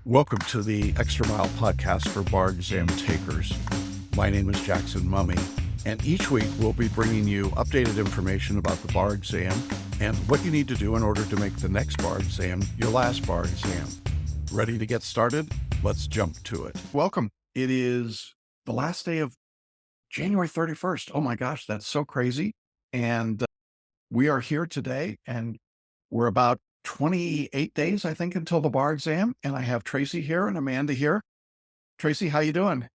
Welcome to the Extra Mile podcast for bar exam takers. My name is Jackson Mumey, and each week we'll be bringing you updated information about the bar exam and what you need to do in order to make the next bar exam your last bar exam. Ready to get started? Let's jump to it. Welcome. It is the last day of January 31st. Oh my gosh, that's so crazy. And we are here today, and we're about 28 days, I think, until the bar exam. And I have Tracey here and Amanda here. Tracey, how you doing?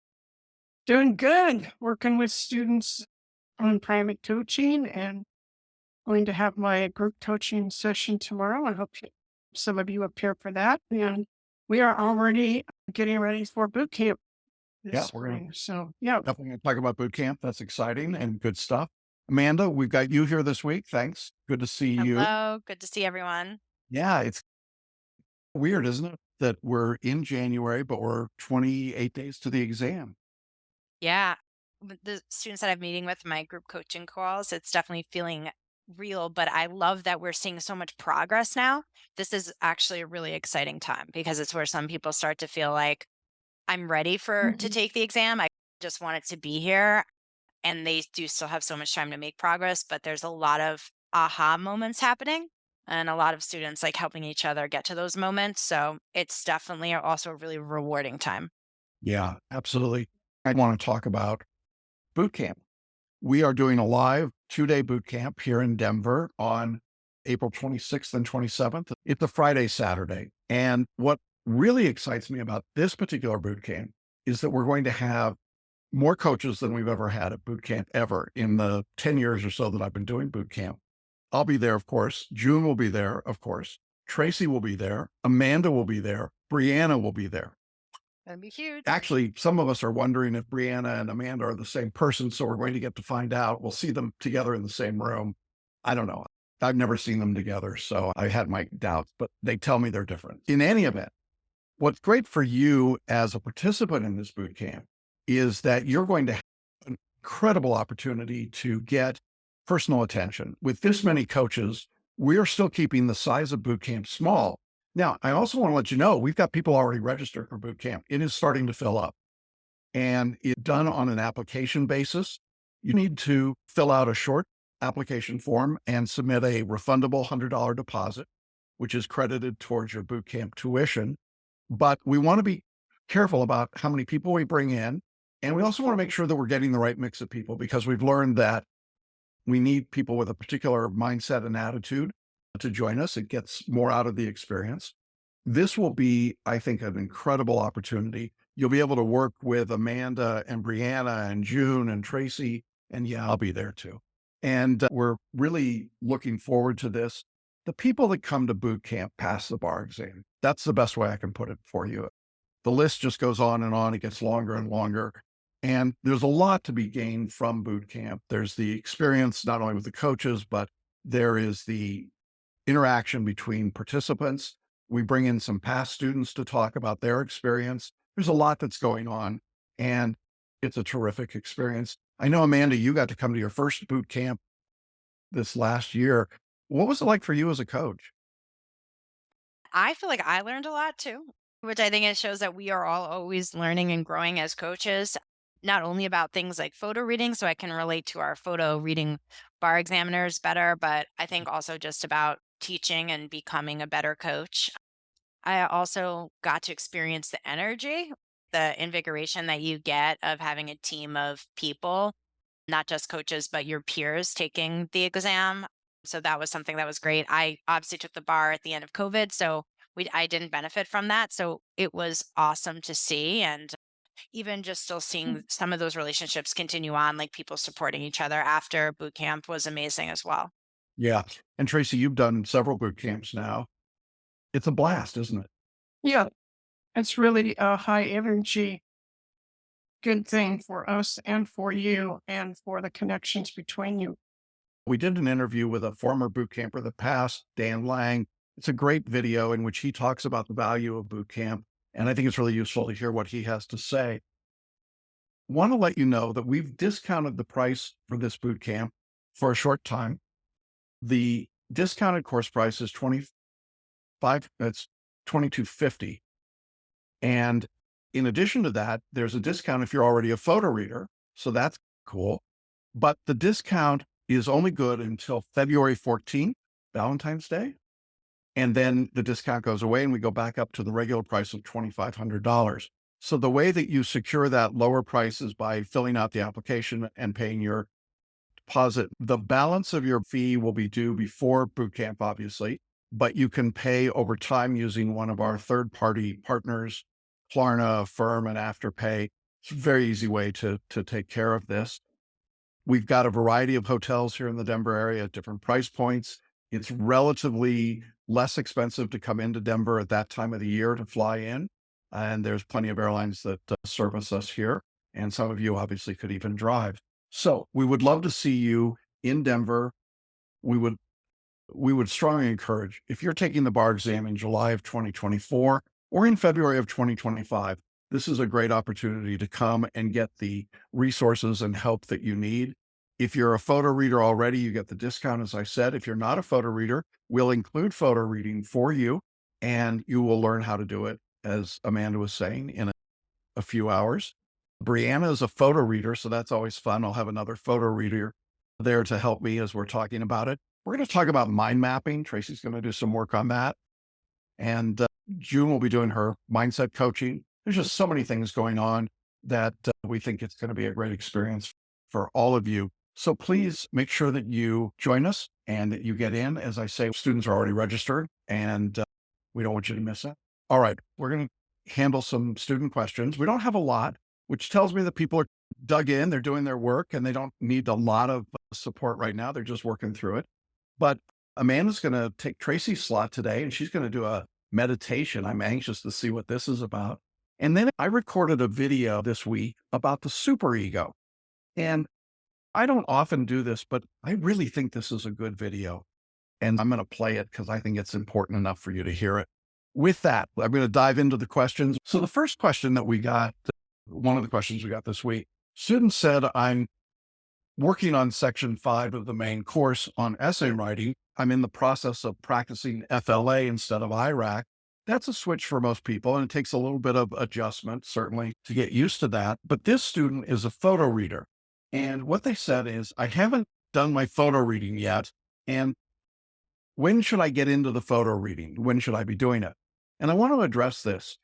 Doing good. Working with students on private coaching and going to have my group coaching session tomorrow. I hope some of you appear for that. And we are already getting ready for boot camp this Yeah, we're spring. So, yeah. definitely going to talk about boot camp. That's exciting and good stuff. Amanda, we've got you here this week. Thanks. Good to see you. Hello, good to see everyone. Yeah, it's weird, isn't it? That we're in January, but we're 28 days to the exam. Yeah, with the students that I'm meeting with my group coaching calls, it's definitely feeling real, but I love that we're seeing so much progress now. This is actually a really exciting time because it's where some people start to feel like I'm ready for to Mhm. take the exam. I just want it to be here, and they do still have so much time to make progress, but there's a lot of aha moments happening and a lot of students like helping each other get to those moments. So it's definitely also a really rewarding time. Yeah, absolutely. I want to talk about boot camp. We are doing a live 2-day boot camp here in Denver on April 26th and 27th. It's a Friday, Saturday. And what really excites me about this particular boot camp is that we're going to have more coaches than we've ever had at boot camp ever in the 10 years or so that I've been doing boot camp. I'll be there, of course. June will be there, of course. Tracey will be there. Amanda will be there. Brianna will be there. That'd be huge. Actually, some of us are wondering if Brianna and Amanda are the same person, so we're going to get to find out. We'll see them together in the same room. I don't know. I've never seen them together, so I had my doubts, but they tell me they're different. In any event, what's great for you as a participant in this boot camp is that you're going to have an incredible opportunity to get personal attention. With this many coaches, we're still keeping the size of boot camp small. Now, I also want to let you know we've got people already registered for boot camp. It is starting to fill up, and it's done on an application basis. You need to fill out a short application form and submit a refundable $100 deposit, which is credited towards your boot camp tuition. But we want to be careful about how many people we bring in. And we also want to make sure that we're getting the right mix of people, because we've learned that we need people with a particular mindset and attitude to join us. It gets more out of the experience. This will be, I think, an incredible opportunity. You'll be able to work with Amanda and Brianna and June and Tracey. And yeah, I'll be there too. And we're really looking forward to this. The people that come to boot camp pass the bar exam. That's the best way I can put it for you. The list just goes on and on. It gets longer and longer. And there's a lot to be gained from boot camp. There's the experience, not only with the coaches, but there is the interaction between participants. We bring in some past students to talk about their experience. There's a lot that's going on, and it's a terrific experience. I know, Amanda, you got to come to your first boot camp this last year. What was it like for you as a coach? I feel like I learned a lot too, which I think it shows that we are all always learning and growing as coaches, not only about things like photo reading, so I can relate to our photo reading bar examiners better, but I think also just about teaching and becoming a better coach. I also got to experience the energy, the invigoration that you get of having a team of people, not just coaches, but your peers taking the exam. So that was something that was great. I obviously took the bar at the end of COVID, so I didn't benefit from that. So it was awesome to see, and even just still seeing some of those relationships continue on, like people supporting each other after boot camp was amazing as well. Yeah. And Tracey, you've done several boot camps now. It's a blast, isn't it? Yeah, it's really a high energy, good thing for us and for you and for the connections between you. We did an interview with a former boot camper that passed, Dan Lang. It's a great video in which he talks about the value of boot camp. And I think it's really useful to hear what he has to say. Want to let you know that we've discounted the price for this boot camp for a short time. The discounted course price is 25, it's 22.50. And in addition to that, there's a discount if you're already a photo reader. So that's cool. But the discount is only good until February 14th, Valentine's Day. And then the discount goes away and we go back up to the regular price of $2,500. So the way that you secure that lower price is by filling out the application and paying your deposit. The balance of your fee will be due before Bootcamp, obviously, but you can pay over time using one of our third-party partners, Klarna, Affirm, and Afterpay. It's a very easy way to take care of this. We've got a variety of hotels here in the Denver area at different price points. It's relatively less expensive to come into Denver at that time of the year to fly in. And there's plenty of airlines that service us here. And some of you obviously could even drive. So we would love to see you in Denver. We would strongly encourage, if you're taking the bar exam in July of 2024 or in February of 2025, this is a great opportunity to come and get the resources and help that you need. If you're a photo reader already, you get the discount, as I said. If you're not a photo reader, we'll include photo reading for you, and you will learn how to do it, as Amanda was saying, in a few hours. Brianna is a photo reader, so that's always fun. I'll have another photo reader there to help me as we're talking about it. We're going to talk about mind mapping. Tracy's going to do some work on that. And June will be doing her mindset coaching. There's just so many things going on that we think it's going to be a great experience for all of you. So please make sure that you join us and that you get in. As I say, students are already registered and we don't want you to miss it. All right, we're going to handle some student questions. We don't have a lot, which tells me that people are dug in, they're doing their work, and they don't need a lot of support right now. They're just working through it. But Amanda's going to take Tracy's slot today, and she's going to do a meditation. I'm anxious to see what this is about. And then I recorded a video this week about the superego. And I don't often do this, but I really think this is a good video. And I'm going to play it because I think it's important enough for you to hear it. With that, I'm going to dive into the questions. So the first question that we got, one of the questions we got this week, student said, I'm working on section 5 of the main course on essay writing. I'm in the process of practicing FLA instead of IRAC. That's a switch for most people, and it takes a little bit of adjustment, certainly, to get used to that. But this student is a photo reader. And what they said is, I haven't done my photo reading yet. And when should I get into the photo reading? When should I be doing it? And I want to address this.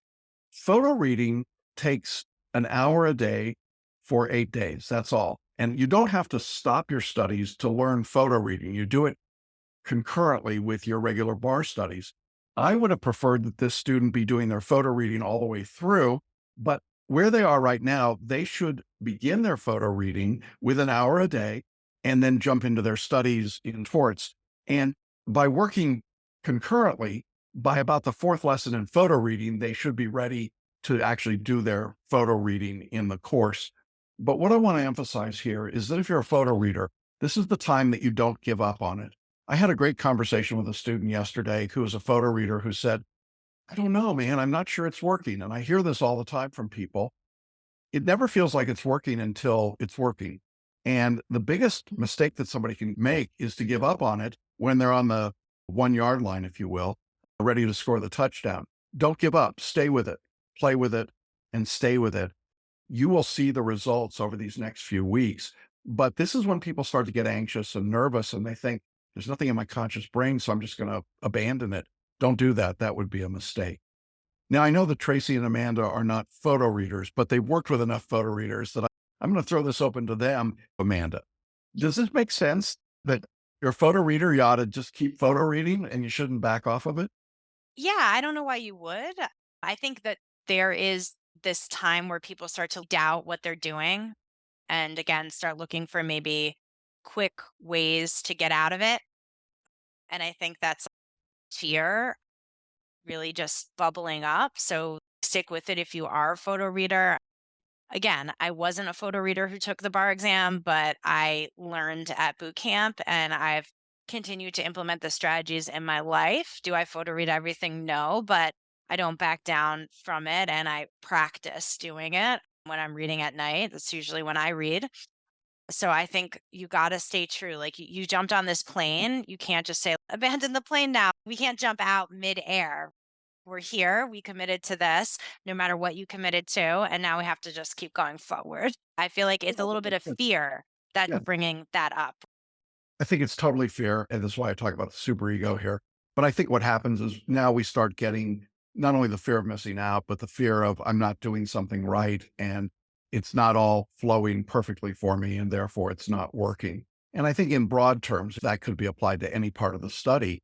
Photo reading takes an hour a day for 8 days. That's all. And you don't have to stop your studies to learn photo reading. You do it concurrently with your regular bar studies. I would have preferred that this student be doing their photo reading all the way through, but where they are right now, they should begin their photo reading with an hour a day and then jump into their studies in torts. And by working concurrently, by about the 4th lesson in photo reading, they should be ready to actually do their photo reading in the course. But what I want to emphasize here is that if you're a photo reader, this is the time that you don't give up on it. I had a great conversation with a student yesterday who was a photo reader who said, I don't know, man, I'm not sure it's working. And I hear this all the time from people. It never feels like it's working until it's working. And the biggest mistake that somebody can make is to give up on it when they're on the 1-yard line, if you will, ready to score the touchdown. Don't give up. Stay with it, play with it, and stay with it. You will see the results over these next few weeks. But this is when people start to get anxious and nervous and they think, there's nothing in my conscious brain, so I'm just going to abandon it. Don't do that. That would be a mistake. Now, I know that Tracey and Amanda are not photo readers, but they've worked with enough photo readers that I'm going to throw this open to them. Amanda, does this make sense that you're a photo reader, you ought to just keep photo reading and you shouldn't back off of it? Yeah, I don't know why you would. I think that there is this time where people start to doubt what they're doing and again start looking for maybe quick ways to get out of it. And I think that's fear really just bubbling up. So stick with it if you are a photo reader. Again, I wasn't a photo reader who took the bar exam, but I learned at boot camp and I've continued to implement the strategies in my life. Do I photo read everything? No, but I don't back down from it and I practice doing it when I'm reading at night. That's usually when I read. So I think you got to stay true. Like you jumped on this plane, you can't just say, abandon the plane now. We can't jump out midair. we're here, we committed to this, no matter what you committed to, and now we have to just keep going forward. I feel like it's a little bit of fear that's Yeah, bringing that up. I think it's totally fair. And that's why I talk about the superego here. But I think what happens is now we start getting not only the fear of missing out, but the fear of I'm not doing something right. And it's not all flowing perfectly for me. And therefore it's not working. And I think in broad terms, that could be applied to any part of the study.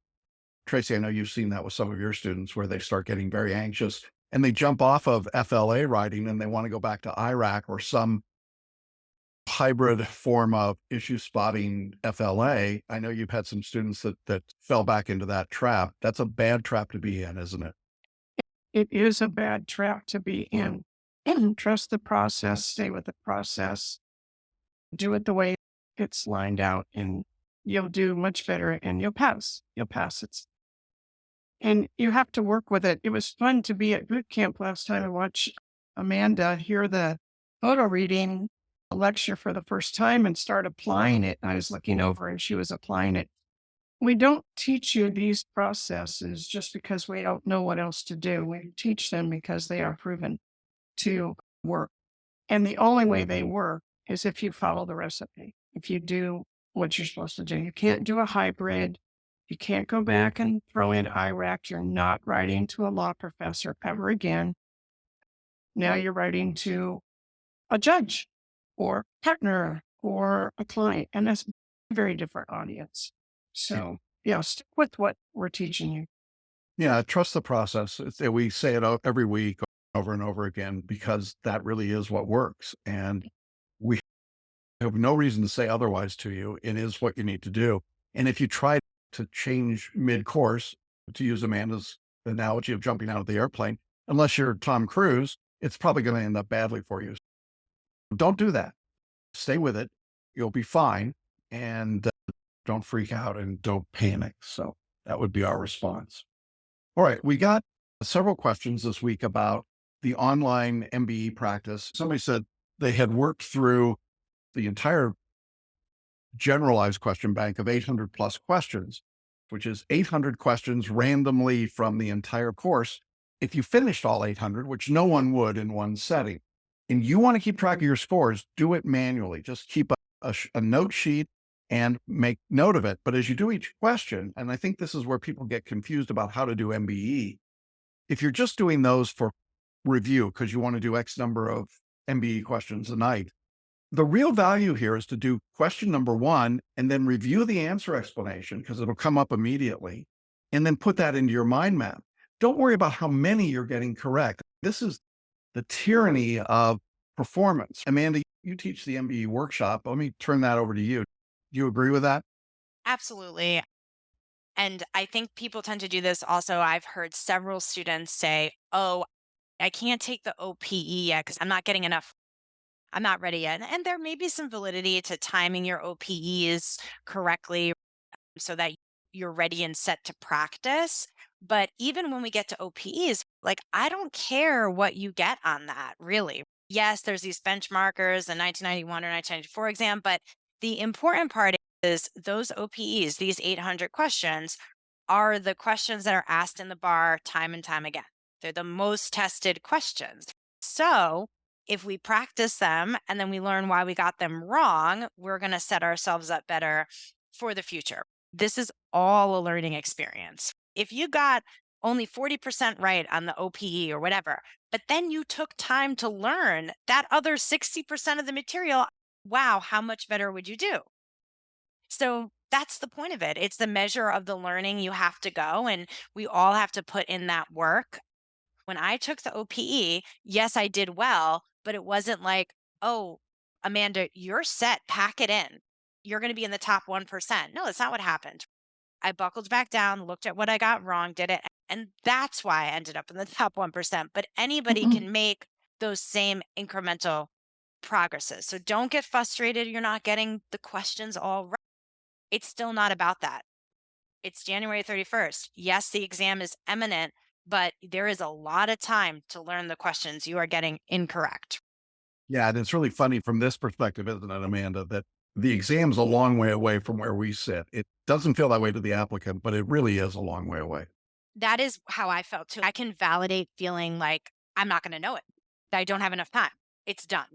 Tracey, I know you've seen that with some of your students where they start getting very anxious and they jump off of FLA writing and they want to go back to IRAC or some hybrid form of issue spotting FLA. I know you've had some students that fell back into that trap. That's a bad trap to be in, isn't it? It is a bad trap to be in. Trust the process, stay with the process, do it the way it's lined out, and you'll do much better and you'll pass. You'll pass it. And you have to work with it. It was fun to be at boot camp last time. I watched Amanda hear the photo reading lecture for the first time and start applying it. I was looking over and she was applying it. We don't teach you these processes just because we don't know what else to do. We teach them because they are proven to work. And the only way they work is if you follow the recipe, if you do what you're supposed to do. You can't do a hybrid. You can't go back and throw in IRAC. You're not writing to a law professor ever again. Now you're writing to a judge or partner or a client. And that's a very different audience. So, yeah, stick with what we're teaching you. Yeah, trust the process. We say it every week over and over again because that really is what works. And we have no reason to say otherwise to you. It is what you need to do. And if you try to change mid-course, to use Amanda's analogy of jumping out of the airplane, unless you're Tom Cruise, it's probably going to end up badly for you. Don't do that. Stay with it. You'll be fine. And don't freak out and don't panic. So that would be our response. All right. We got several questions this week about the online MBE practice. Somebody said they had worked through the entire generalized question bank of 800 plus questions, which is 800 questions randomly from the entire course. If you finished all 800, which no one would in one setting, and you want to keep track of your scores, do it manually. Just keep a note sheet and make note of it. But as you do each question, and I think this is where people get confused about how to do MBE, if you're just doing those for review because you want to do X number of MBE questions a night, the real value here is to do question number one and then review the answer explanation because it'll come up immediately and then put that into your mind map. Don't worry about how many you're getting correct. This is the tyranny of performance. Amanda, you teach the MBE workshop. Let me turn that over to you. Do you agree with that? Absolutely. And I think people tend to do this also. I've heard several students say, oh, I can't take the OPE yet because I'm not getting enough. I'm not ready yet. And there may be some validity to timing your OPEs correctly so that you're ready and set to practice. But even when we get to OPEs, like, I don't care what you get on that, really. Yes, there's these benchmarkers, the 1991 or 1994 exam, but the important part is those OPEs, these 800 questions, are the questions that are asked in the bar time and time again. They're the most tested questions. So if we practice them and then we learn why we got them wrong, we're going to set ourselves up better for the future. This is all a learning experience. If you got only 40% right on the OPE or whatever, but then you took time to learn that other 60% of the material, wow, how much better would you do? So that's the point of it. It's the measure of the learning you have to go, and we all have to put in that work. When I took the OPE, yes, I did well, but it wasn't like, oh, Amanda, you're set, pack it in. You're going to be in the top 1%. No, that's not what happened. I buckled back down, looked at what I got wrong, did it. And that's why I ended up in the top 1%. But anybody can make those same incremental progresses. So don't get frustrated. You're not getting the questions all right. It's still not about that. It's January 31st. Yes, the exam is imminent, but there is a lot of time to learn the questions you are getting incorrect. Yeah, and it's really funny from this perspective, isn't it, Amanda, that the exam's a long way away from where we sit. It doesn't feel that way to the applicant, but it really is a long way away. That is how I felt too. I can validate feeling like I'm not going to know it. I don't have enough time. It's done.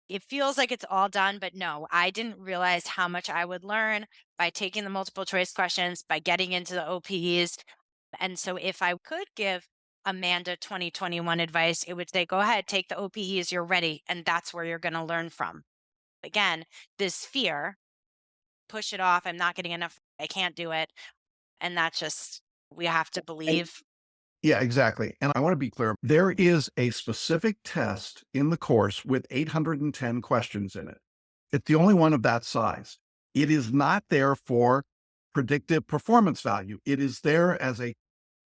It feels like it's all done, but no, I didn't realize how much I would learn by taking the multiple choice questions, by getting into the OPEs. And so if I could give Amanda 2021 advice, it would say, go ahead, take the OPEs, you're ready. And that's where you're going to learn from. Again, this fear, push it off. I'm not getting enough. I can't do it. And that's just, we have to And believe. yeah, exactly. And I want to be clear. There is a specific test in the course with 810 questions in it. It's the only one of that size. It is not there for predictive performance value. It is there as a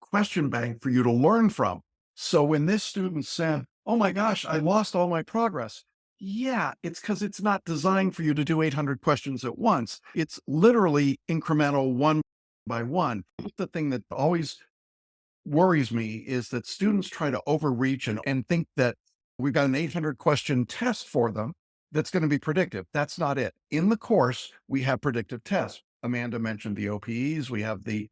question bank for you to learn from. So when this student said, oh my gosh, I lost all my progress. Yeah, it's because it's not designed for you to do 800 questions at once. It's literally incremental one by one. The thing that always worries me is that students try to overreach and think that we've got an 800 question test for them that's going to be predictive. That's not it. In the course, we have predictive tests. Amanda mentioned the OPEs. We have the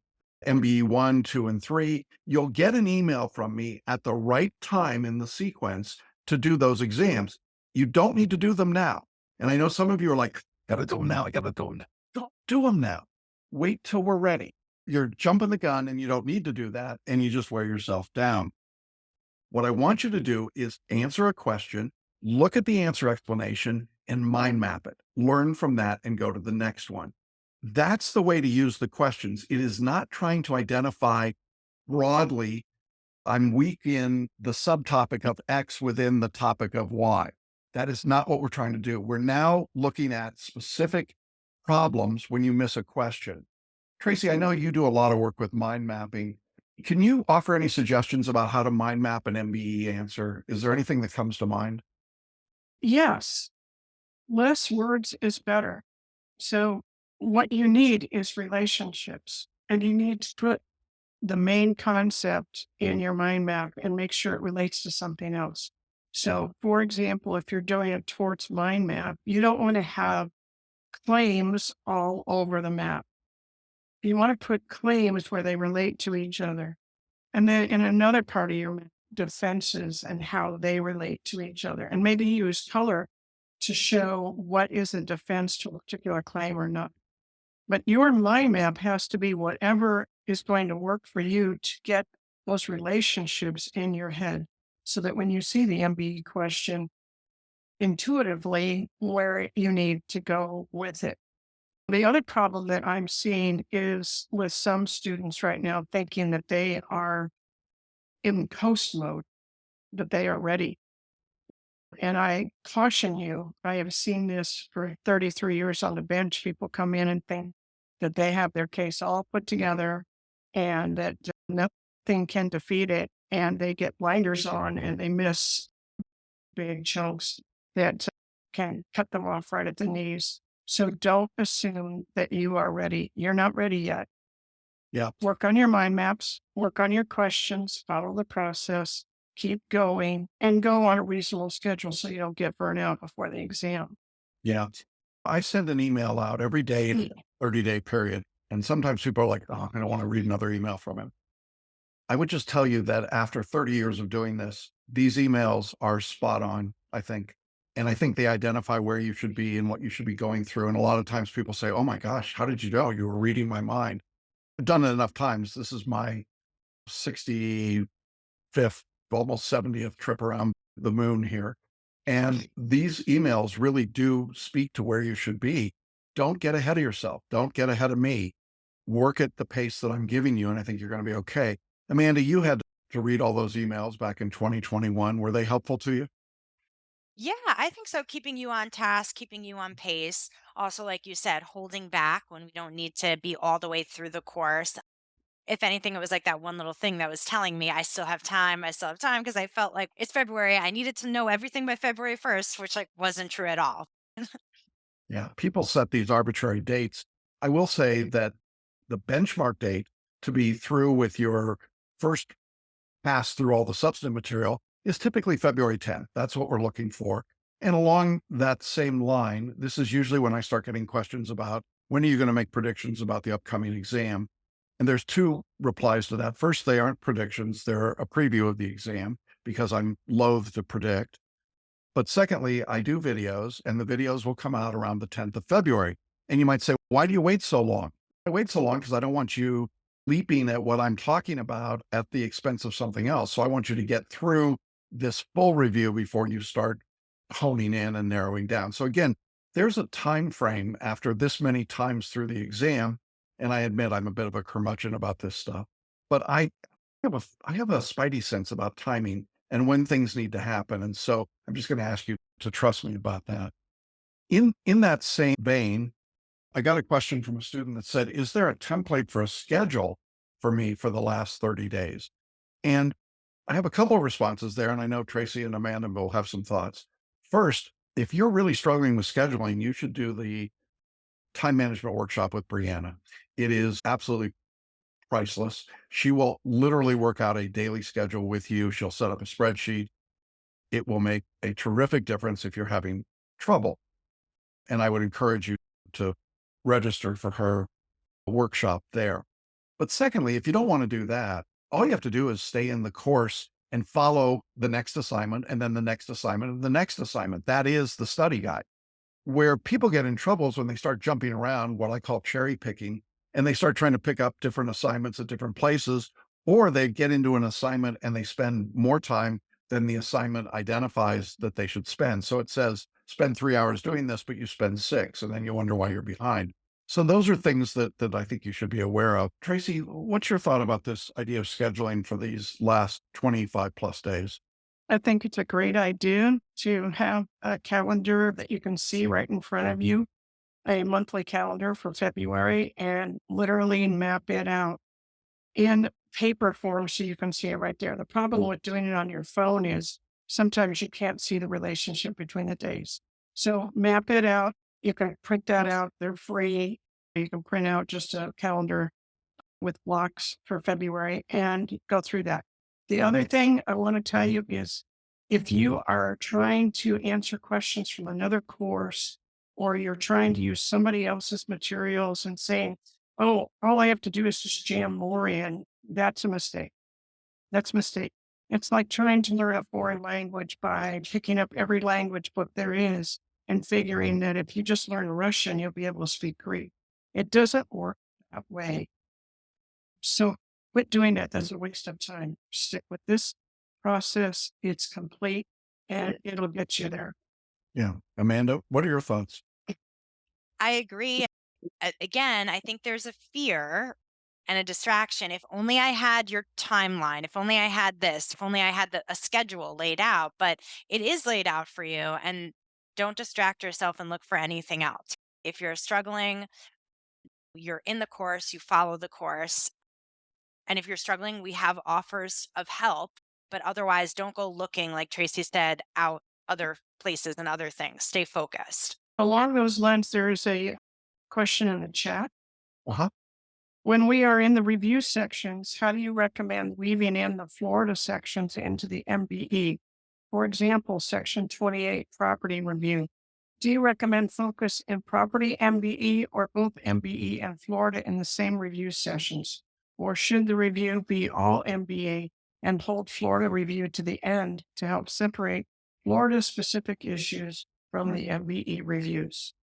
MBE 1, 2, and 3. You'll get an email from me at the right time in the sequence to do those exams. You don't need to do them now. And I know some of you are like, gotta do them now. I gotta do them now. Don't do them now. Wait till we're ready. You're jumping the gun and you don't need to do that. And you just wear yourself down. What I want you to do is answer a question, look at the answer explanation and mind map it. Learn from that and go to the next one. That's the way to use the questions. It is not trying to identify broadly, I'm weak in the subtopic of X within the topic of Y. That is not what we're trying to do. We're now looking at specific problems when you miss a question. Tracey, I know you do a lot of work with mind mapping. Can you offer any suggestions about how to mind map an MBE answer? Is there anything that comes to mind? Yes, less words is better. So what you need is relationships, and you need to put the main concept in your mind map and make sure it relates to something else. So, for example, if you're doing a torts mind map, you don't want to have claims all over the map. You want to put claims where they relate to each other. And then in another part of your map, defenses and how they relate to each other. And maybe use color to show what is a defense to a particular claim or not. But your mind map has to be whatever is going to work for you to get those relationships in your head so that when you see the MBE question, intuitively where you need to go with it. The other problem that I'm seeing is with some students right now thinking that they are in coast mode, that they are ready. And I caution you, I have seen this for 33 years on the bench. People come in and think that they have their case all put together and that nothing can defeat it. And they get blinders on and they miss big chunks that can cut them off right at the knees. So don't assume that you are ready. You're not ready yet. Yeah. Work on your mind maps, work on your questions, follow the process, keep going, and go on a reasonable schedule so you don't get burnt out before the exam. Yeah. I send an email out every day in a 30-day period. And sometimes people are like, oh, I don't want to read another email from him. I would just tell you that after 30 years of doing this, these emails are spot on, I think. And I think they identify where you should be and what you should be going through. And a lot of times people say, oh my gosh, how did you know you were reading my mind? I've done it enough times. This is my 65th, almost 70th trip around the moon here. And these emails really do speak to where you should be. Don't get ahead of yourself. Don't get ahead of me. Work at the pace that I'm giving you, and I think you're going to be okay. Amanda, you had to read all those emails back in 2021. Were they helpful to you? Yeah, I think so. Keeping you on task, keeping you on pace. Also, like you said, holding back when we don't need to be all the way through the course. If anything, it was like that one little thing that was telling me I still have time. I still have time because I felt like it's February. I needed to know everything by February 1st, which like wasn't true at all. Yeah. People set these arbitrary dates. I will say that the benchmark date to be through with your first pass through all the substantive material is typically February 10th. That's what we're looking for. And along that same line, this is usually when I start getting questions about when are you going to make predictions about the upcoming exam? And there's two replies to that. First, they aren't predictions. They're a preview of the exam because I'm loath to predict. But secondly, I do videos, and the videos will come out around the 10th of February. And you might say, why do you wait so long? I wait so long because I don't want you leaping at what I'm talking about at the expense of something else. So I want you to get through this full review before you start honing in and narrowing down. So again, there's a time frame after this many times through the exam. And I admit I'm a bit of a curmudgeon about this stuff, but I have a spidey sense about timing and when things need to happen. And so I'm just going to ask you to trust me about that. In that same vein, I got a question from a student that said, is there a template for a schedule for me for the last 30 days? And I have a couple of responses there, and I know Tracey and Amanda will have some thoughts. First, if you're really struggling with scheduling, you should do the time management workshop with Brianna. It is absolutely priceless. She will literally work out a daily schedule with you. She'll set up a spreadsheet. It will make a terrific difference if you're having trouble. And I would encourage you to register for her workshop there. But secondly, if you don't want to do that, all you have to do is stay in the course and follow the next assignment and then the next assignment and the next assignment. That is the study guide. Where people get in trouble is when they start jumping around, what I call cherry picking, and they start trying to pick up different assignments at different places, or they get into an assignment and they spend more time than the assignment identifies that they should spend. So it says, spend 3 hours doing this, but you spend 6, and then you wonder why you're behind. So those are things that I think you should be aware of. Tracey, what's your thought about this idea of scheduling for these last 25 plus days? I think it's a great idea to have a calendar that you can see right in front of you, a monthly calendar for February, and literally map it out in paper form so you can see it right there. The problem with doing it on your phone is sometimes you can't see the relationship between the days. So map it out. You can print that out. They're free. You can print out just a calendar with blocks for February and go through that. The other thing I want to tell you is if you are trying to answer questions from another course or you're trying to use somebody else's materials and saying, oh, all I have to do is just jam more in, that's a mistake. That's a mistake. It's like trying to learn a foreign language by picking up every language book there is and figuring that if you just learn Russian, you'll be able to speak Greek. It doesn't work that way. So quit doing that. That's a waste of time. Stick with this process. It's complete and it'll get you there. Yeah. Amanda, what are your thoughts? I agree. Again, I think there's a fear and a distraction. If only I had your timeline, if only I had this, if only I had a schedule laid out, but it is laid out for you. And don't distract yourself and look for anything else. If you're struggling, you're in the course, you follow the course. And if you're struggling, we have offers of help, but otherwise don't go looking, like Tracey said, out other places and other things. Stay focused. Along those lines, there is a question in the chat. Uh-huh. When we are in the review sections, how do you recommend weaving in the Florida sections into the MBE? For example, section 28, property review. Do you recommend focus in property MBE or both MBE and Florida in the same review sessions? Or should the review be all MBA and hold Florida review to the end to help separate Florida specific issues from the MBE reviews?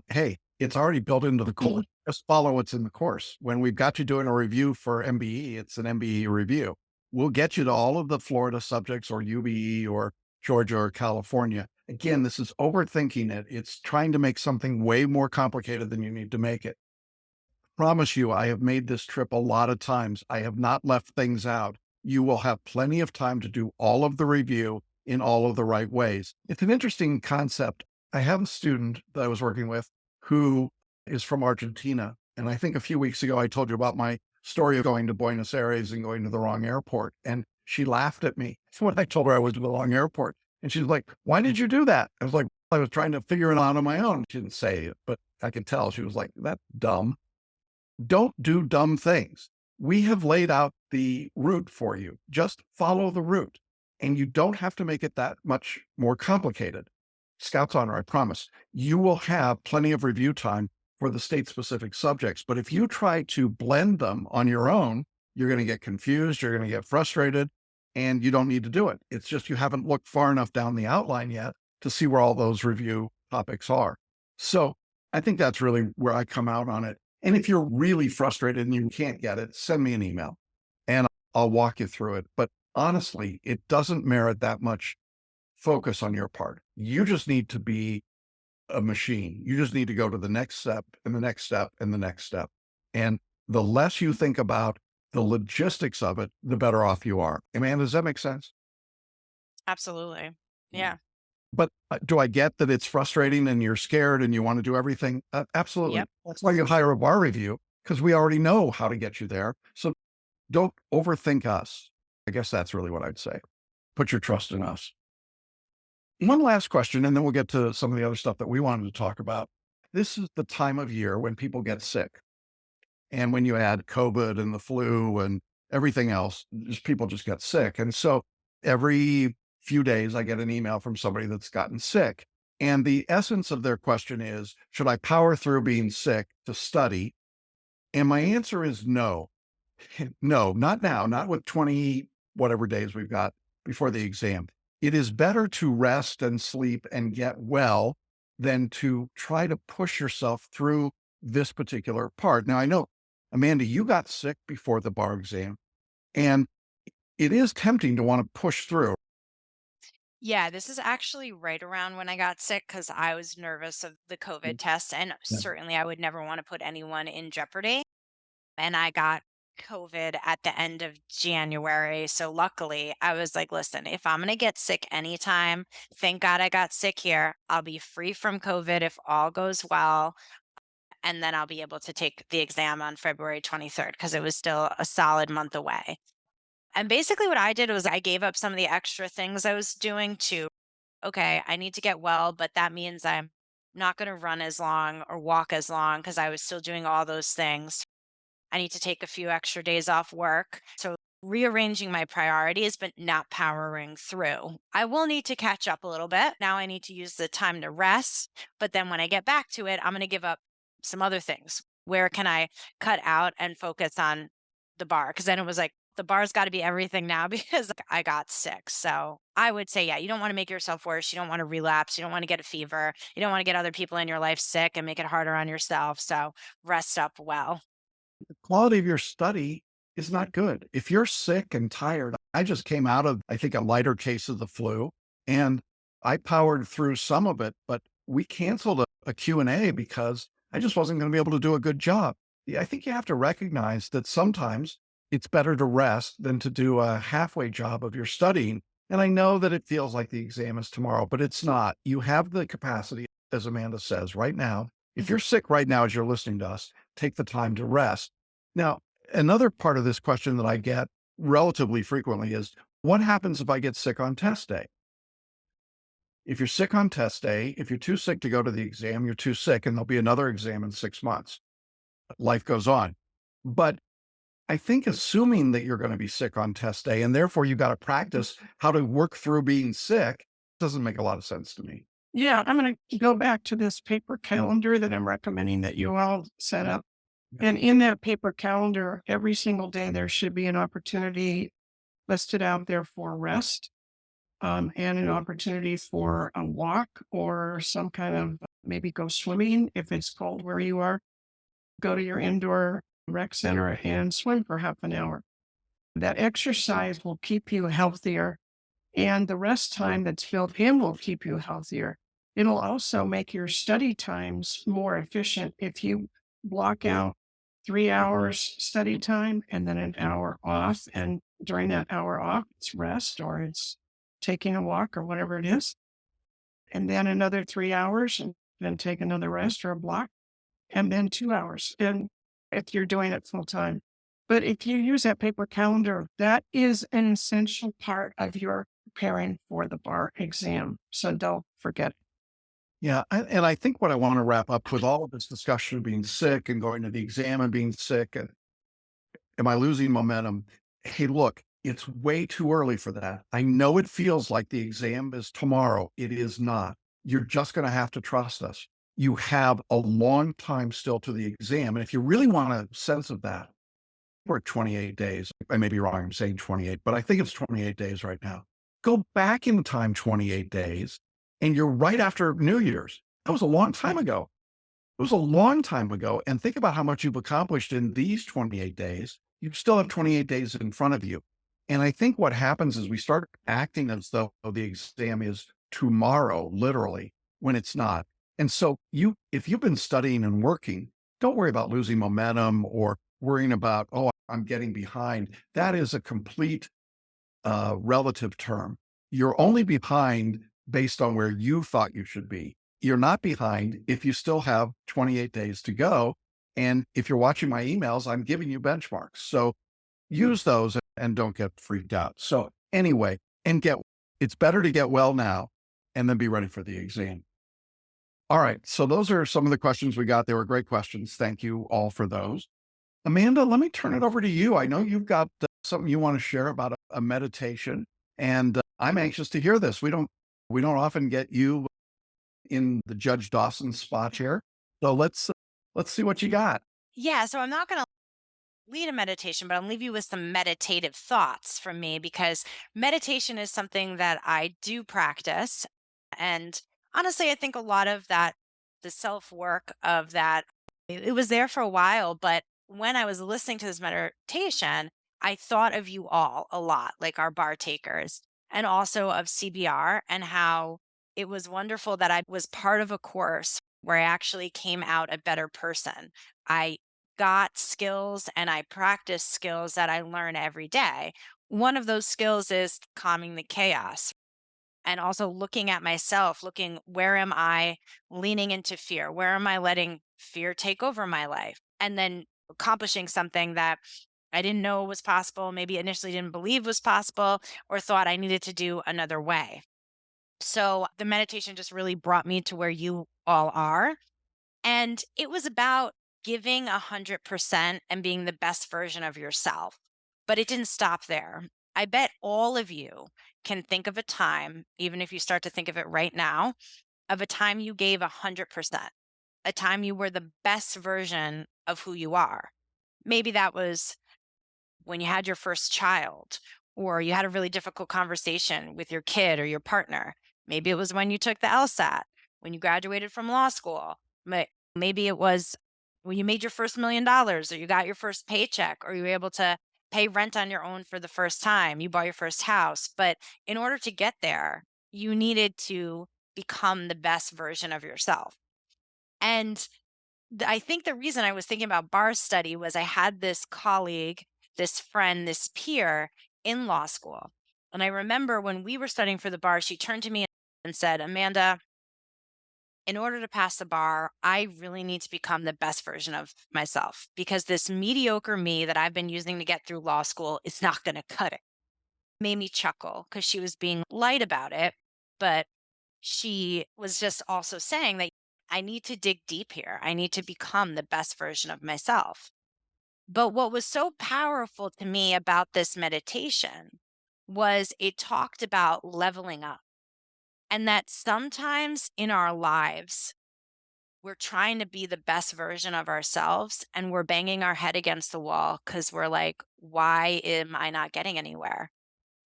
Hey, it's already built into the course. Just follow what's in the course. When we've got you doing a review for MBE, it's an MBE review. We'll get you to all of the Florida subjects or UBE or Georgia or California. Again, this is overthinking it. It's trying to make something way more complicated than you need to make it. Promise you, I have made this trip a lot of times. I have not left things out. You will have plenty of time to do all of the review in all of the right ways. It's an interesting concept. I have a student that I was working with who is from Argentina. And I think a few weeks ago, I told you about my story of going to Buenos Aires and going to the wrong airport. And she laughed at me when I told her I was to the wrong airport. And she's like, why did you do that? I was like, I was trying to figure it out on my own. She didn't say it, but I could tell. She was like, that's dumb. Don't do dumb things. We have laid out the route for you. Just follow the route. And you don't have to make it that much more complicated. Scout's honor, I promise. You will have plenty of review time for the state-specific subjects. But if you try to blend them on your own, you're going to get confused, you're going to get frustrated, and you don't need to do it. It's just you haven't looked far enough down the outline yet to see where all those review topics are. So I think that's really where I come out on it. And if you're really frustrated and you can't get it, send me an email and I'll walk you through it. But honestly, it doesn't merit that much focus on your part. You just need to be a machine. You just need to go to the next step and the next step and the next step. And the less you think about the logistics of it, the better off you are. Amanda, does that make sense? Absolutely. Yeah. But do I get that it's frustrating and you're scared and you want to do everything? Absolutely. Yep. That's why you hire a bar review, because we already know how to get you there. So don't overthink us. I guess that's really what I'd say. Put your trust in us. One last question, and then we'll get to some of the other stuff that we wanted to talk about. This is the time of year when people get sick. And when you add COVID and the flu and everything else, people just get sick. And so every few days, I get an email from somebody that's gotten sick. And the essence of their question is, should I power through being sick to study? And my answer is no. No, not now, not with 20 whatever days we've got before the exam. It is better to rest and sleep and get well than to try to push yourself through this particular part. Now, I know, Amanda, you got sick before the bar exam, and it is tempting to want to push through. Yeah, this is actually right around when I got sick because I was nervous of the COVID test. And Yeah. certainly I would never want to put anyone in jeopardy. And I got COVID at the end of January. So luckily, I was like, listen, if I'm going to get sick anytime, thank God I got sick here. I'll be free from COVID if all goes well. And then I'll be able to take the exam on February 23rd because it was still a solid month away. And basically, what I did was I gave up some of the extra things I was doing to, okay, I need to get well, but that means I'm not going to run as long or walk as long because I was still doing all those things. I need to take a few extra days off work. So rearranging my priorities, but not powering through. I will need to catch up a little bit. Now I need to use the time to rest. But then when I get back to it, I'm going to give up some other things. Where can I cut out and focus on the bar? Because then it was like, the bar's got to be everything now because I got sick. So I would say, yeah, you don't want to make yourself worse. You don't want to relapse. You don't want to get a fever. You don't want to get other people in your life sick and make it harder on yourself. So rest up well. The quality of your study is not good. If you're sick and tired, I just came out of, I think, a lighter case of the flu, and I powered through some of it, but we canceled a Q&A because I just wasn't going to be able to do a good job. Yeah, I think you have to recognize that sometimes it's better to rest than to do a halfway job of your studying. And I know that it feels like the exam is tomorrow, but it's not. You have the capacity, as Amanda says, right now. If you're sick right now as you're listening to us, take the time to rest. Now, another part of this question that I get relatively frequently is, what happens if I get sick on test day? If you're sick on test day, if you're too sick to go to the exam, you're too sick, and there'll be another exam in 6 months. Life goes on. But I think assuming that you're going to be sick on test day, and therefore you got to practice how to work through being sick, doesn't make a lot of sense to me. Yeah, I'm going to go back to this paper calendar that I'm recommending that you all set up. And in that paper calendar, every single day, there should be an opportunity listed out there for rest, and an opportunity for a walk or some kind of maybe go swimming if it's cold where you are. Go to your indoor rec center and swim for half an hour. That exercise will keep you healthier, and the rest time that's filled in will keep you healthier. It'll also make your study times more efficient if you block out 3 hours study time and then an hour off. And during that hour off, it's rest or it's taking a walk or whatever it is. And then another 3 hours and then take another rest or a block and then 2 hours. And if you're doing it full time. But if you use that paper calendar, that is an essential part of your preparing for the bar exam. So don't forget it. Yeah. And I think what I want to wrap up with all of this discussion of being sick and going to the exam and being sick and am I losing momentum? Hey, look, it's way too early for that. I know it feels like the exam is tomorrow. It is not. You're just going to have to trust us. you have a long time still to the exam. And if you really want a sense of that, we're at 28 days. I may be wrong. I'm saying 28, but I think it's 28 days right now. Go back in time 28 days, and you're right after New Year's. That was a long time ago. It was a long time ago. And think about how much you've accomplished in these 28 days. You still have 28 days in front of you. And I think what happens is we start acting as though the exam is tomorrow, literally, when it's not. And so if you've been studying and working, don't worry about losing momentum or worrying about, oh, I'm getting behind. That is a complete relative term. You're only behind based on where you thought you should be. You're not behind if you still have 28 days to go. And if you're watching my emails, I'm giving you benchmarks. So use those and don't get freaked out. So anyway, it's better to get well now and then be ready for the exam. All right. So those are some of the questions we got. They were great questions. Thank you all for those. Amanda, let me turn it over to you. I know you've got something you want to share about a meditation, and I'm anxious to hear this. We don't often get you in the Judge Dawson spot here. So let's see what you got. Yeah. So I'm not going to lead a meditation, but I'll leave you with some meditative thoughts from me because meditation is something that I do practice. And honestly, I think a lot of that, the self work of that, it was there for a while. But when I was listening to this meditation, I thought of you all a lot, like our bar takers, and also of CBR and how it was wonderful that I was part of a course where I actually came out a better person. I got skills and I practice skills that I learn every day. One of those skills is calming the chaos and also looking at myself, looking where am I leaning into fear? Where am I letting fear take over my life? And then accomplishing something that I didn't know was possible, maybe initially didn't believe was possible, or thought I needed to do another way. So the meditation just really brought me to where you all are. And it was about giving 100% and being the best version of yourself. But it didn't stop there. I bet all of you can think of a time, even if you start to think of it right now, of a time you gave 100%, a time you were the best version of who you are. Maybe that was when you had your first child, or you had a really difficult conversation with your kid or your partner. Maybe it was when you took the LSAT, when you graduated from law school. Maybe it was when you made your first $1 million, or you got your first paycheck, or you were able to pay rent on your own for the first time. You bought your first house. But in order to get there, you needed to become the best version of yourself. And I think the reason I was thinking about bar study was I had this colleague, this friend, this peer in law school. And I remember when we were studying for the bar, she turned to me and said, Amanda, in order to pass the bar, I really need to become the best version of myself because this mediocre me that I've been using to get through law school is not going to cut it. Made me chuckle because she was being light about it, but she was just also saying that I need to dig deep here. I need to become the best version of myself. But what was so powerful to me about this meditation was it talked about leveling up, and that sometimes in our lives, we're trying to be the best version of ourselves and we're banging our head against the wall because we're like, why am I not getting anywhere?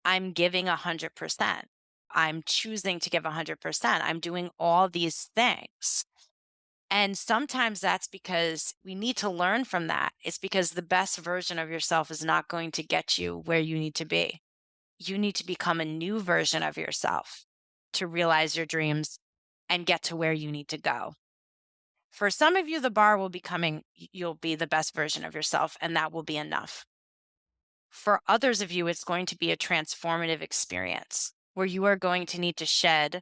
I'm giving 100%. I'm choosing to give 100%. I'm doing all these things. And sometimes that's because we need to learn from that. It's because the best version of yourself is not going to get you where you need to be. You need to become a new version of yourself to realize your dreams and get to where you need to go. For some of you, the bar will be coming, you'll be the best version of yourself, and that will be enough. For others of you, it's going to be a transformative experience where you are going to need to shed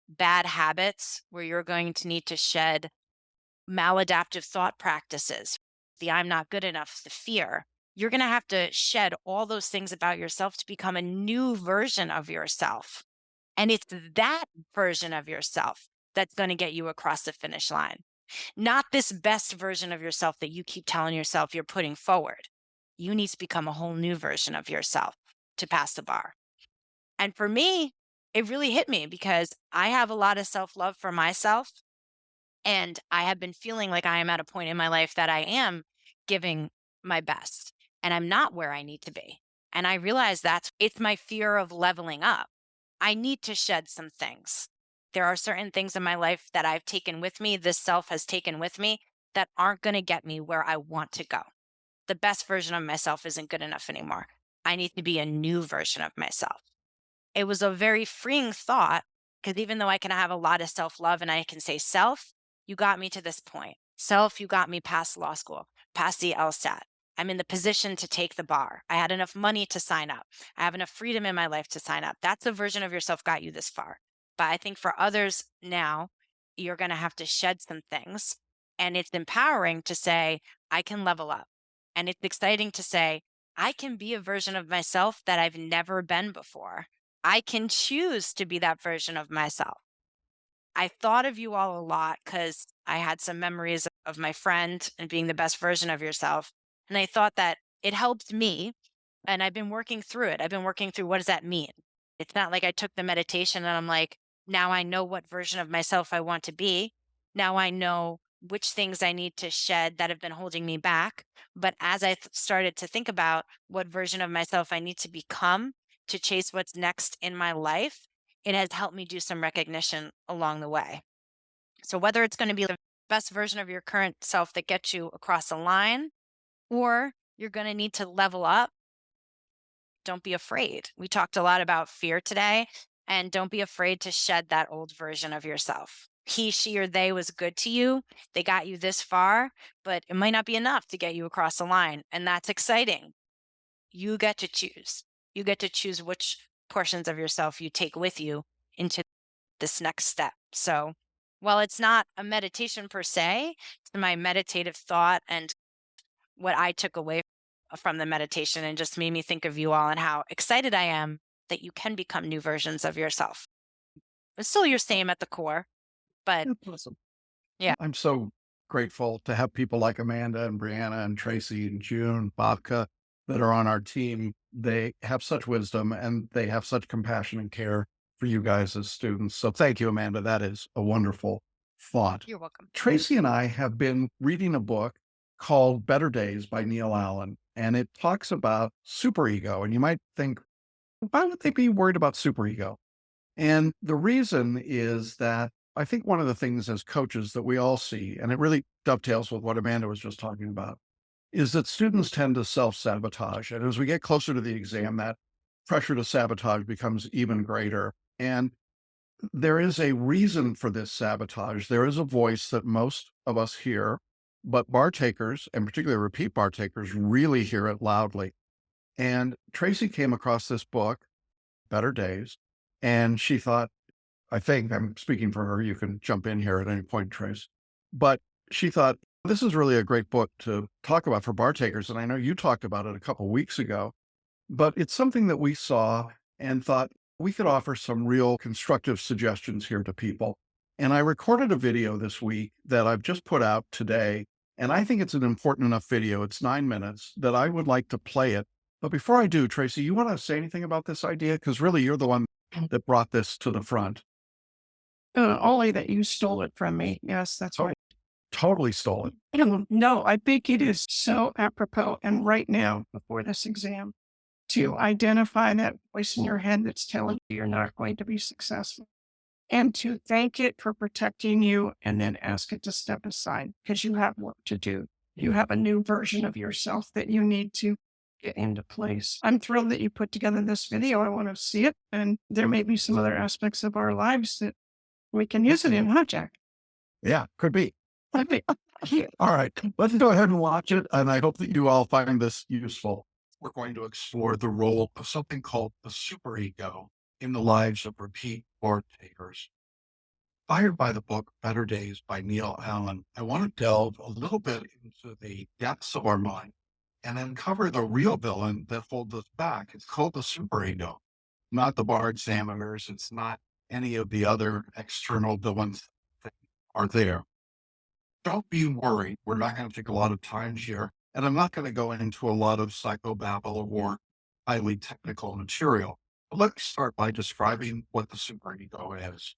bad habits, where you're going to need to shed maladaptive thought practices, the I'm not good enough, the fear. You're going to have to shed all those things about yourself to become a new version of yourself. And it's that version of yourself that's going to get you across the finish line, not this best version of yourself that you keep telling yourself you're putting forward. You need to become a whole new version of yourself to pass the bar. And for me, it really hit me because I have a lot of self-love for myself. And I have been feeling like I am at a point in my life that I am giving my best and I'm not where I need to be. And I realize it's my fear of leveling up. I need to shed some things. There are certain things in my life that I've taken with me, this self has taken with me, that aren't going to get me where I want to go. The best version of myself isn't good enough anymore. I need to be a new version of myself. It was a very freeing thought because even though I can have a lot of self love and I can say, self, you got me to this point. Self, you got me past law school, past the LSAT. I'm in the position to take the bar. I had enough money to sign up. I have enough freedom in my life to sign up. That's a version of yourself got you this far. But I think for others now, you're going to have to shed some things. And it's empowering to say, I can level up. And it's exciting to say, I can be a version of myself that I've never been before. I can choose to be that version of myself. I thought of you all a lot because I had some memories of my friend and being the best version of yourself. And I thought that it helped me. And I've been working through it. I've been working through what does that mean? It's not like I took the meditation and I'm like, now I know what version of myself I want to be. Now I know which things I need to shed that have been holding me back. But as I started to think about what version of myself I need to become to chase what's next in my life, it has helped me do some recognition along the way. So whether it's going to be the best version of your current self that gets you across the line, or you're going to need to level up, don't be afraid. We talked a lot about fear today, and don't be afraid to shed that old version of yourself. He, she, or they was good to you. They got you this far, but it might not be enough to get you across the line. And that's exciting. You get to choose. You get to choose which portions of yourself you take with you into this next step. So while it's not a meditation per se, it's my meditative thought and what I took away from the meditation and just made me think of you all and how excited I am that you can become new versions of yourself. It's still your same at the core, but That's awesome. yeah. I'm so grateful to have people like Amanda and Brianna and Tracy and June, Babka that are on our team. They have such wisdom and they have such compassion and care for you guys as students. So thank you, Amanda. That is a wonderful thought. You're welcome. Tracy and I have been reading a book called Better Days by Neil Allen, and it talks about superego. And you might think, why would they be worried about superego? And the reason is that I think one of the things as coaches that we all see, and it really dovetails with what Amanda was just talking about, is that students tend to self-sabotage. And as we get closer to the exam, that pressure to sabotage becomes even greater. And there is a reason for this sabotage. There is a voice that most of us hear, but bar takers, and particularly repeat bar takers, really hear it loudly. And Tracy came across this book, Better Days, and she thought, I think I'm speaking for her, you can jump in here at any point, Trace. But she thought, this is really a great book to talk about for bar takers. And I know you talked about it a couple of weeks ago, but it's something that we saw and thought we could offer some real constructive suggestions here to people. And I recorded a video this week that I've just put out today. And I think it's an important enough video. It's 9 minutes that I would like to play it. But before I do, Tracy, you want to say anything about this idea? Because really, you're the one that brought this to the front. Only that you stole it from me. Yes, that's Oh, right. totally stole it. No, I think it is so apropos and right now before this exam to identify that voice in your head that's telling you you're not going to be successful and to thank it for protecting you and then ask it to step aside because you have work to do. You have a new version of yourself that you need to get into place. I'm thrilled that you put together this video. I want to see it. And there may be some other aspects of our lives that we can use it in, huh, Jack? Yeah, could be. Okay. All right, let's go ahead and watch it. And I hope that you all find this useful. We're going to explore the role of something called the superego in the lives of repeat board takers. Inspired by the book Better Days by Neil Allen, I want to delve a little bit into the depths of our mind and uncover the real villain that holds us back. It's called the superego, not the bar examiners. It's not any of the other external villains that are there. Don't be worried. We're not going to take a lot of time here. And I'm not going to go into a lot of psychobabble or highly technical material. But let's start by describing what the superego is.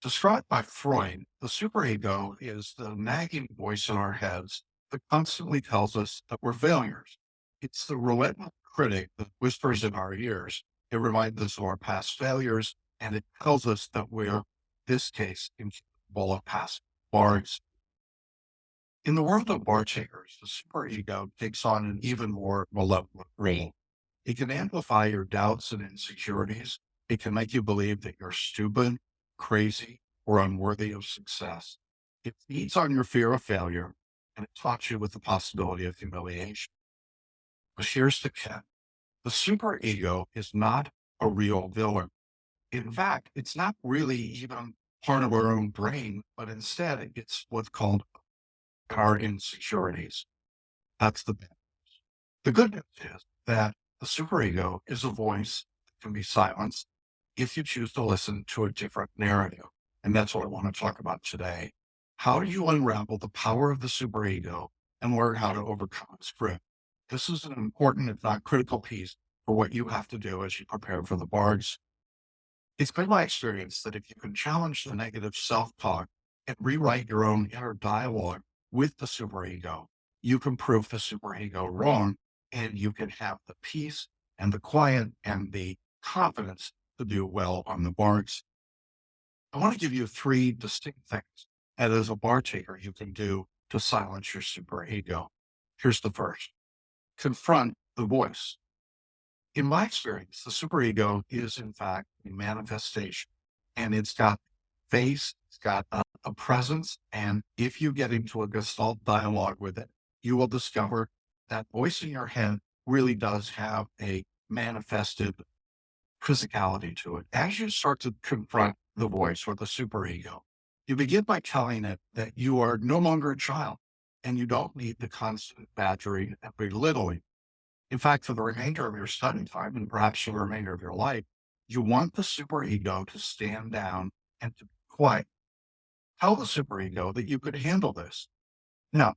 Described by Freud, the superego is the nagging voice in our heads that constantly tells us that we're failures. It's the relentless critic that whispers in our ears. It reminds us of our past failures, and it tells us that we're, in this case, incapable of passing bars. In the world of bar takers, the superego takes on an even more malevolent role. It can amplify your doubts and insecurities. It can make you believe that you're stupid, crazy, or unworthy of success. It feeds on your fear of failure, and it taunts you with the possibility of humiliation. But here's the catch. The superego is not a real villain. In fact, it's not really even part of our own brain, but instead it's what's called our insecurities. That's the bad news. The good news is that the superego is a voice that can be silenced if you choose to listen to a different narrative. And that's what I want to talk about today. How do you unravel the power of the superego and learn how to overcome its grip? This is an important, if not critical piece for what you have to do as you prepare for the bars. It's been my experience that if you can challenge the negative self-talk and rewrite your own inner dialogue with the superego, you can prove the superego wrong, and you can have the peace and the quiet and the confidence to do well on the bars. I want to give you three distinct things that as a bar taker you can do to silence your superego. Here's the first. Confront the voice. In my experience, the superego is in fact a manifestation, and it's got face, it's got a presence. And if you get into a gestalt dialogue with it, you will discover that voice in your head really does have a manifested physicality to it. As you start to confront the voice or the superego, you begin by telling it that you are no longer a child and you don't need the constant badgering and belittling. In fact, for the remainder of your study time and perhaps for the remainder of your life, you want the superego to stand down and to be quiet. Tell the superego that you could handle this. Now,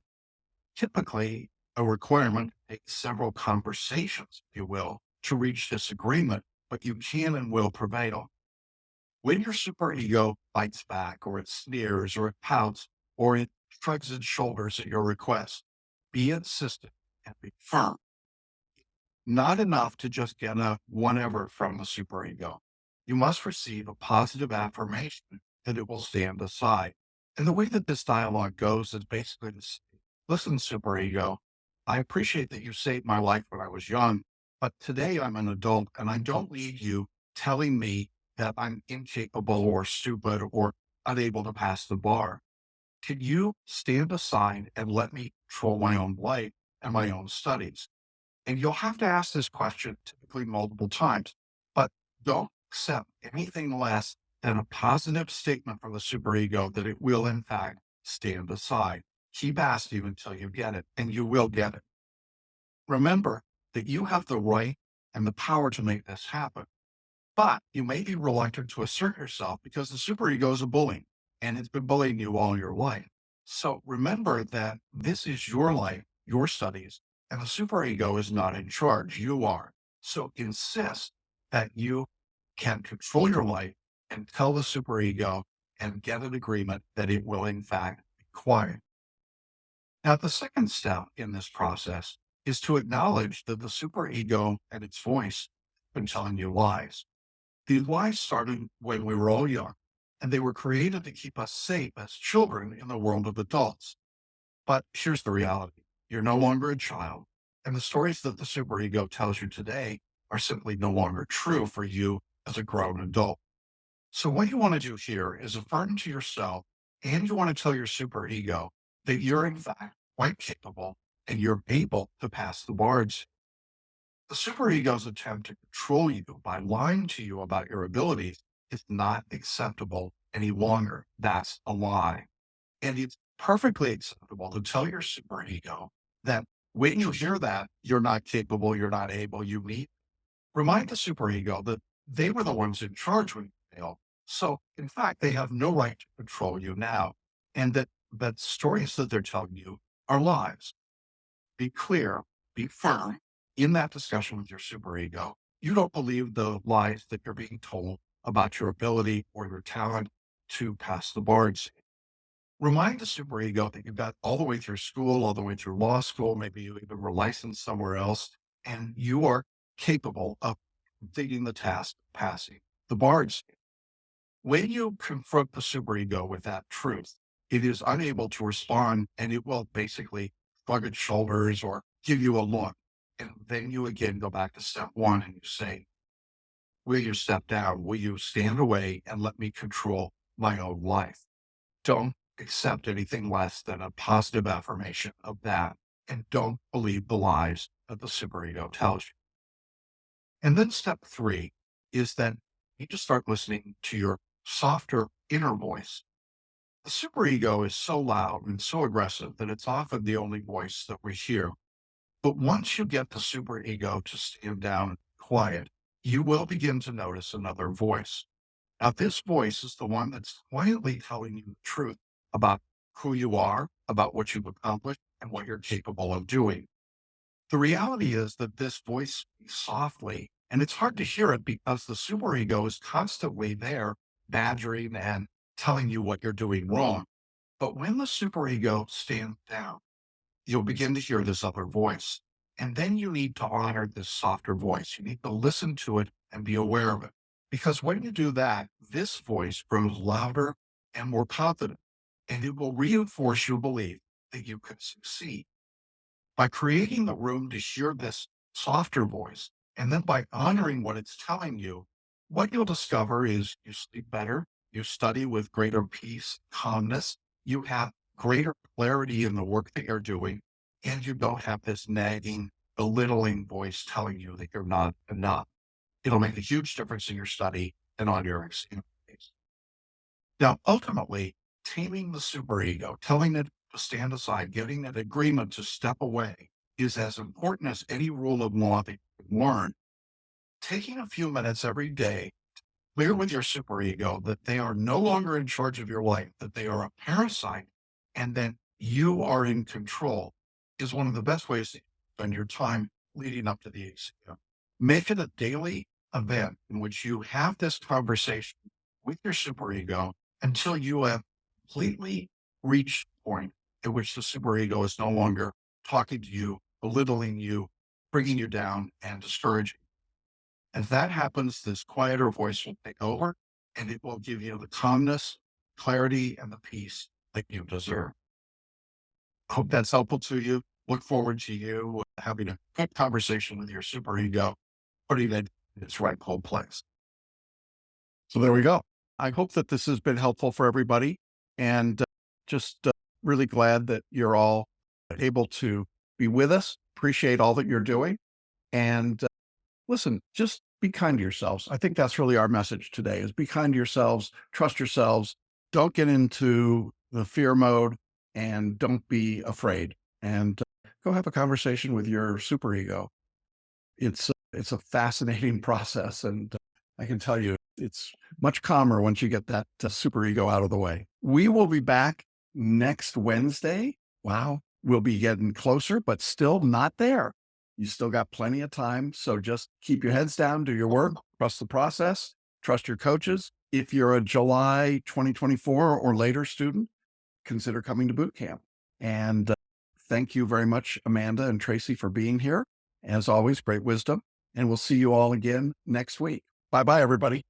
typically, a requirement takes several conversations, if you will, to reach this agreement, but you can and will prevail. When your superego fights back, or it sneers, or it pouts, or it shrugs its shoulders at your request, be insistent and be firm. Not enough to just get a whatever from the superego. You must receive a positive affirmation that it will stand aside. And the way that this dialogue goes is basically to say, listen, superego, I appreciate that you saved my life when I was young, but today I'm an adult and I don't need you telling me that I'm incapable or stupid or unable to pass the bar. Can you stand aside and let me control my own life and my own studies? And you'll have to ask this question typically multiple times, but don't accept anything less than a positive statement from the superego that it will, in fact, stand aside. Keep asking until you get it, and you will get it. Remember that you have the right and the power to make this happen, but you may be reluctant to assert yourself because the superego is a bully and it's been bullying you all your life. So remember that this is your life, your studies, and the superego is not in charge. You are. So insist that you can control your life and tell the superego and get an agreement that it will, in fact, be quiet. Now, the second step in this process is to acknowledge that the superego and its voice have been telling you lies. These lies started when we were all young, and they were created to keep us safe as children in the world of adults. But here's the reality. You're no longer a child, and the stories that the superego tells you today are simply no longer true for you as a grown adult. So what you want to do here is affirm to yourself, and you want to tell your superego that you're in fact quite capable and you're able to pass the bars. The superego's attempt to control you by lying to you about your abilities is not acceptable any longer. That's a lie. And it's perfectly acceptable to tell your superego that when you hear that, you're not capable, you're not able, you need. Remind the superego that they were the ones in charge when you failed. So, in fact, they have no right to control you now. And that stories that they're telling you are lies. Be clear, be firm in that discussion with your superego. You don't believe the lies that you're being told about your ability or your talent. to pass the bar exam. Remind the superego that you got all the way through school, all the way through law school, maybe you even were licensed somewhere else, and you are capable of completing the task, passing the bar exam. When you confront the superego with that truth, it is unable to respond and it will basically shrug its shoulders or give you a look. And then you again go back to step one and you say, will you step down? Will you stand away and let me control my own life? Don't accept anything less than a positive affirmation of that. And don't believe the lies that the superego tells you. And then step three is that you need to start listening to your softer inner voice. The superego is so loud and so aggressive that it's often the only voice that we hear. But once you get the superego to stand down and quiet, you will begin to notice another voice. Now, this voice is the one that's quietly telling you the truth about who you are, about what you've accomplished, and what you're capable of doing. The reality is that this voice speaks softly, and it's hard to hear it because the superego is constantly there, badgering and telling you what you're doing wrong. But when the superego stands down, you'll begin to hear this other voice. And then you need to honor this softer voice. You need to listen to it and be aware of it. Because when you do that, this voice grows louder and more confident, and it will reinforce your belief that you can succeed. By creating the room to hear this softer voice, and then by honoring what it's telling you, what you'll discover is you sleep better, you study with greater peace, calmness, you have greater clarity in the work that you're doing, and you don't have this nagging, belittling voice telling you that you're not enough. It'll make a huge difference in your study and on your exam days. Now, ultimately, taming the superego, telling it to stand aside, getting an agreement to step away is as important as any rule of law that you can learn. Taking a few minutes every day to clear with your superego that they are no longer in charge of your life, that they are a parasite, and that you are in control is one of the best ways to spend your time leading up to the exam. Make it a daily event in which you have this conversation with your superego until you have completely reached the point at which the superego is no longer talking to you, belittling you, bringing you down, and discouraging. As that happens, this quieter voice will take over and it will give you the calmness, clarity, and the peace that you deserve. Hope that's helpful to you. Look forward to you having a good conversation with your superego, putting it in its rightful place. So there we go. I hope that this has been helpful for everybody, and just really glad that you're all able to be with us. Appreciate all that you're doing. And listen, just be kind to yourselves. I think that's really our message today is be kind to yourselves, trust yourselves, don't get into the fear mode, and don't be afraid. And go have a conversation with your superego. It's a fascinating process, and I can tell you it's much calmer once you get that superego out of the way. We will be back next Wednesday. Wow, we'll be getting closer, but still not there. You still got plenty of time. So just keep your heads down, do your work, trust the process, trust your coaches. If you're a July 2024 or later student, consider coming to Bootcamp. And thank you very much, Amanda and Tracey, for being here. As always, great wisdom. And we'll see you all again next week. Bye-bye, everybody.